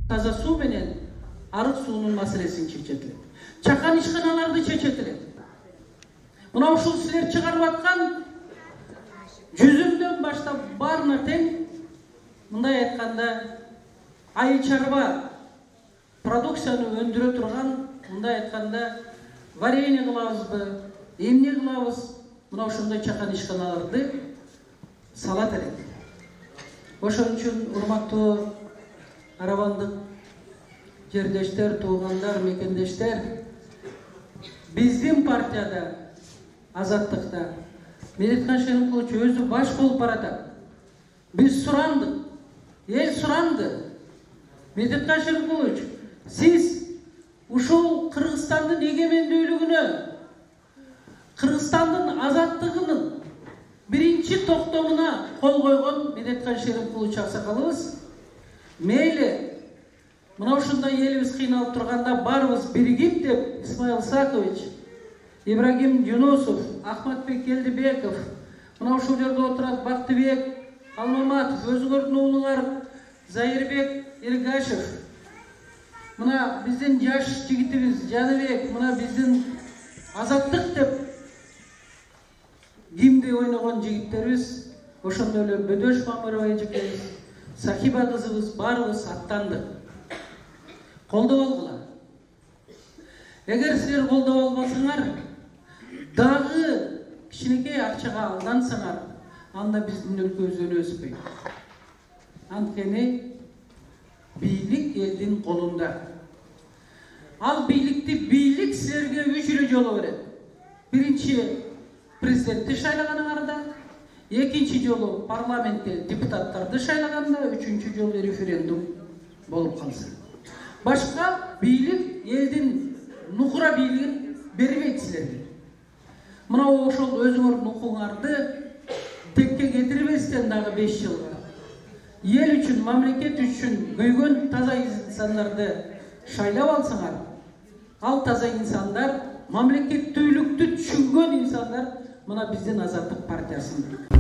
таза суу менен арык суунун маселесин чечет элек. Чакан ишканаларды чечет элек. Мына ушул силер чыгарып аткан жүзүмдөн баштап баарына тең, мындай айтканда айыл чарба продукцияны өндүрө турган, мындай айтканда варенье кылабызбы, эмне кылабыз, мына ошондой чакан ишканаларды салат элек. Ошон үчүн урматтуу арабандык жердештер, туугандар, мекендештер, биздин партияда, Азаттыкта Медеткан Шеримкулович өзү баш болуп баратат. Биз сурандык, эл суранды. Медеткан Шеримкулович, сиз ушул Кыргызстандын эгемендүүлүгүнө, Кыргызстандын азаттыгынын биринчи токтомуна кол койгон Медеткан Шеримкулович аксакалыбыз, мейли мына ушундай элибиз кыйналып турганда баарыбыз биригип деп Исмаил Сакович, Ибрагим Юнусов, Ахматбек Келдибеков, мына ушул жерде отурат Бактыбек Алмаматов, өзүңөрдүн уулуңар Заирбек Эргашев, мына биздин жаш жигитибиз Жаныбек, мына биздин азаттык деп гимнди ойногон жигиттерибиз, ошондой эле Бөдөш Мамырова эжекебиз, Сахиба кызыбыз баарыбыз аттандык. Колдоп алгыла. Эгер силер колдоп албасаңар, дагы кичинекей акчага алдансаңар, анда биздин өлкөбүз өнө өспөйт. Анткени бийлик элдин колунда. Ал бийлик силерге 3 эле жолу берет. Биринчи президентти шайлаганыңарда, экинчи жолу парламентте депутаттарды шайлаганда, үчүнчү жолу референдум болуп калса. Башка бийлик элдин нукура бийлигин бербейт силерге. Мына ошол өзүңөрдүн укуңарды текке кетирбестен дагы 5 жылга эл үчүн, мамлекет үчүн күйгөн таза инсандарды шайлап алсаңар, ал таза инсандар, мамлекеттүүлүктү түшүнгөн инсандар мына биздин Азаттык партиясында.